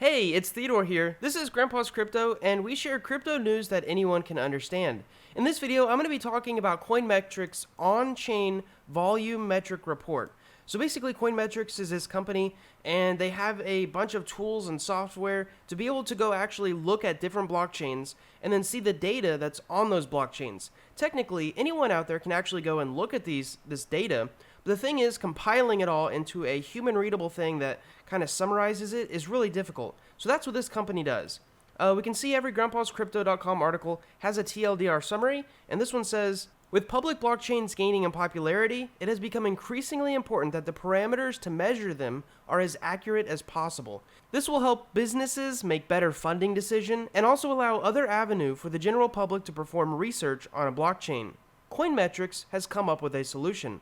Hey, it's Theodore here. This is Grandpa's Crypto, and we share crypto news that anyone can understand. In this video, I'm going to be talking about CoinMetric's on-chain volume metric report. So basically, CoinMetric's is this company, and they have a bunch of tools and software to be able to go actually look at different blockchains and then see the data that's on those blockchains. Technically, anyone out there can actually go and look at this data. But the thing is, compiling it all into a human readable thing that kind of summarizes it is really difficult. So that's what this company does. We can see every grandpascrypto.com article has a TLDR summary, and this one says, with public blockchains gaining in popularity, it has become increasingly important that the parameters to measure them are as accurate as possible. This will help businesses make better funding decisions and also allow other avenue for the general public to perform research on a blockchain. CoinMetric's has come up with a solution.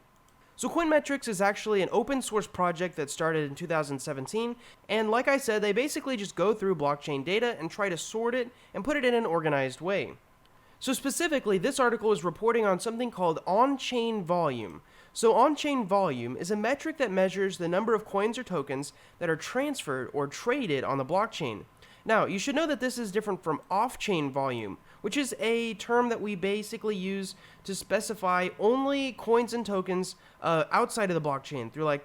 So CoinMetric's is actually an open source project that started in 2017, and like I said, they basically just go through blockchain data and try to sort it and put it in an organized way. So specifically, this article is reporting on something called on-chain volume. So on-chain volume is a metric that measures the number of coins or tokens that are transferred or traded on the blockchain. Now, you should know that this is different from off-chain volume, which is a term that we basically use to specify only coins and tokens outside of the blockchain. Through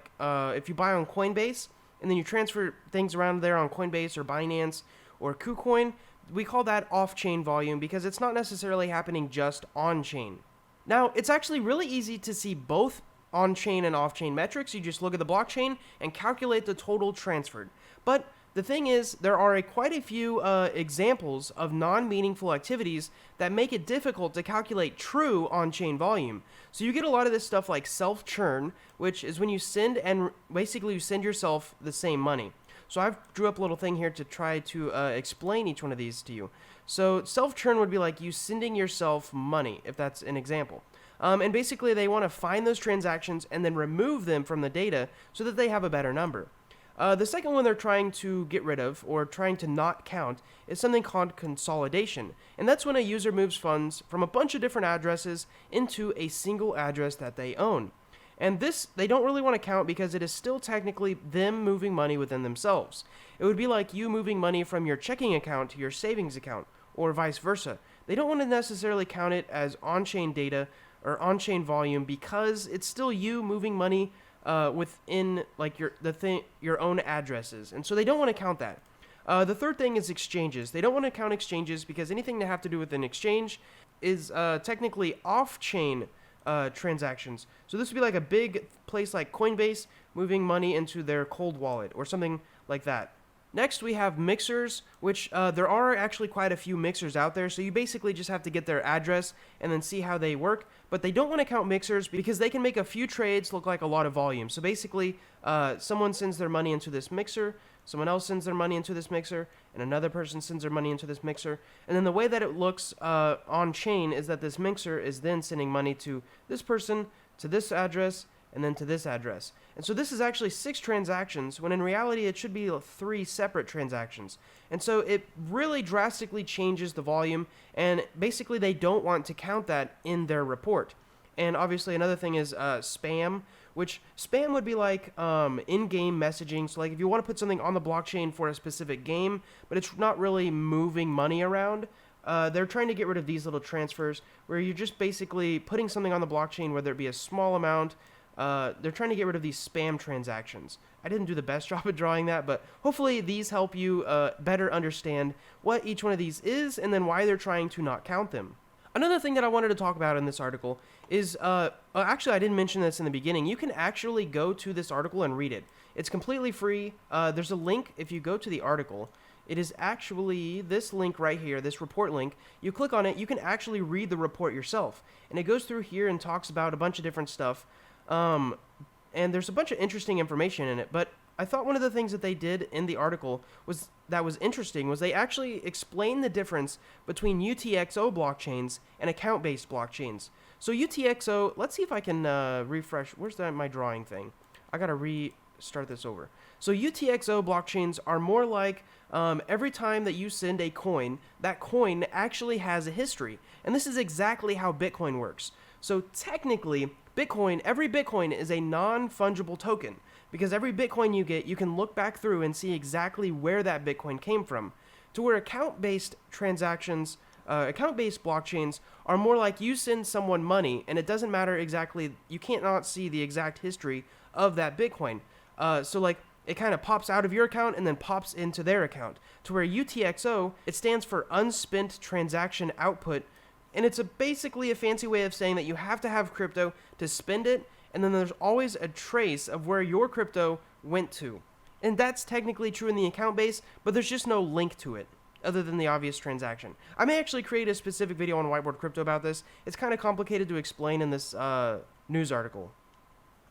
if you buy on Coinbase and then you transfer things around there on Coinbase or Binance or KuCoin, we call that off-chain volume because it's not necessarily happening just on-chain. Now, it's actually really easy to see both on-chain and off-chain metrics. You just look at the blockchain and calculate the total transferred. But the thing is, there are quite a few examples of non-meaningful activities that make it difficult to calculate true on-chain volume. So you get a lot of this stuff like self-churn, which is when you send and basically you send yourself the same money. So I've drew up a little thing here to try to explain each one of these to you. So self-churn would be like you sending yourself money, if that's an example. And basically they want to find those transactions and then remove them from the data so that they have a better number. The second one they're trying to get rid of, or trying to not count, is something called consolidation. And that's when a user moves funds from a bunch of different addresses into a single address that they own. And this, they don't really want to count because it is still technically them moving money within themselves. It would be like you moving money from your checking account to your savings account, or vice versa. They don't want to necessarily count it as on-chain data or on-chain volume because it's still you moving money within like your own addresses, and so they don't want to count that. The third thing is exchanges. They don't want to count exchanges because anything that have to do with an exchange is technically off-chain transactions. So this would be like a big place like Coinbase moving money into their cold wallet or something like that. Next, we have mixers, which there are actually quite a few mixers out there. So you basically just have to get their address and then see how they work. But they don't want to count mixers because they can make a few trades look like a lot of volume. So basically, someone sends their money into this mixer, someone else sends their money into this mixer, and another person sends their money into this mixer. And then the way that it looks on chain is that this mixer is then sending money to this person, to this address, and then to this address. And so this is actually 6 transactions, when in reality it should be 3 separate transactions. And so it really drastically changes the volume, and basically they don't want to count that in their report. And obviously another thing is spam, which spam would be like in-game messaging. So like if you want to put something on the blockchain for a specific game, but it's not really moving money around, they're trying to get rid of these little transfers where you're just basically putting something on the blockchain, whether it be a small amount. They're trying to get rid of these spam transactions. I didn't do the best job of drawing that, but hopefully these help you better understand what each one of these is and then why they're trying to not count them. Another thing that I wanted to talk about in this article is, actually I didn't mention this in the beginning, you can actually go to this article and read it. It's completely free. There's a link if you go to the article. It is actually this link right here, this report link. You click on it, you can actually read the report yourself. And it goes through here and talks about a bunch of different stuff. And there's a bunch of interesting information in it, but I thought one of the things that they did in the article was interesting was they actually explained the difference between UTXO blockchains and account-based blockchains. So UTXO, let's see if I can refresh. Where's my drawing thing? I gotta restart this over. So UTXO blockchains are more like every time that you send a coin, that coin actually has a history, and this is exactly how Bitcoin works. So technically, every Bitcoin is a non-fungible token. because every Bitcoin you get, you can look back through and see exactly where that Bitcoin came from. To where account-based transactions, account-based blockchains are more like you send someone money and it doesn't matter exactly, you can't not see the exact history of that Bitcoin. So like it kind of pops out of your account and then pops into their account. To where UTXO, it stands for unspent transaction output, and it's basically a fancy way of saying that you have to have crypto to spend it, and then there's always a trace of where your crypto went to. And that's technically true in the account base, but there's just no link to it other than the obvious transaction. I may actually create a specific video on Whiteboard Crypto about this. It's kind of complicated to explain in this news article.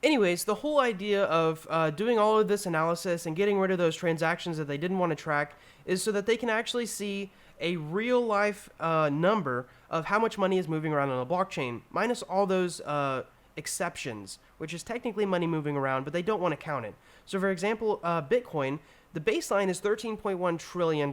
Anyways, the whole idea of doing all of this analysis and getting rid of those transactions that they didn't want to track is so that they can actually see a real life number of how much money is moving around on the blockchain, minus all those exceptions, which is technically money moving around, but they don't want to count it. So for example, Bitcoin, the baseline is $13.1 trillion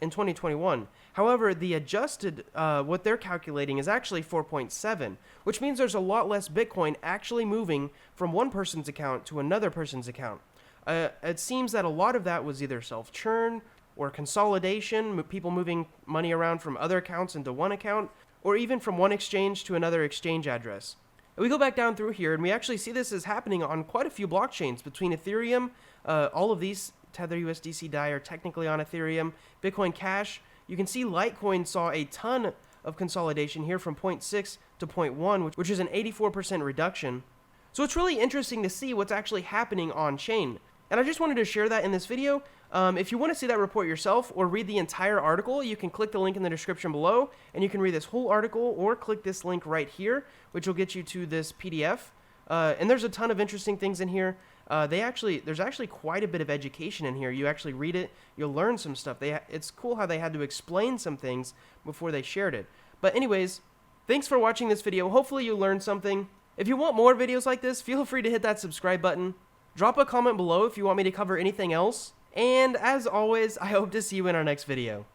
in 2021. However, the adjusted, what they're calculating is actually 4.7, which means there's a lot less Bitcoin actually moving from one person's account to another person's account. It seems that a lot of that was either self-churn or consolidation, people moving money around from other accounts into one account, or even from one exchange to another exchange address. And we go back down through here, and we actually see this is happening on quite a few blockchains between Ethereum, all of these Tether USDC DAI are technically on Ethereum, Bitcoin Cash. You can see Litecoin saw a ton of consolidation here from 0.6 to 0.1, which is an 84% reduction. So it's really interesting to see what's actually happening on chain. And I just wanted to share that in this video. If you want to see that report yourself or read the entire article, you can click the link in the description below, and you can read this whole article or click this link right here, which will get you to this PDF. And there's a ton of interesting things in here. There's actually quite a bit of education in here. You actually read it, you'll learn some stuff. It's cool how they had to explain some things before they shared it. But anyways, thanks for watching this video. Hopefully you learned something. If you want more videos like this, feel free to hit that subscribe button. Drop a comment below if you want me to cover anything else. And as always, I hope to see you in our next video.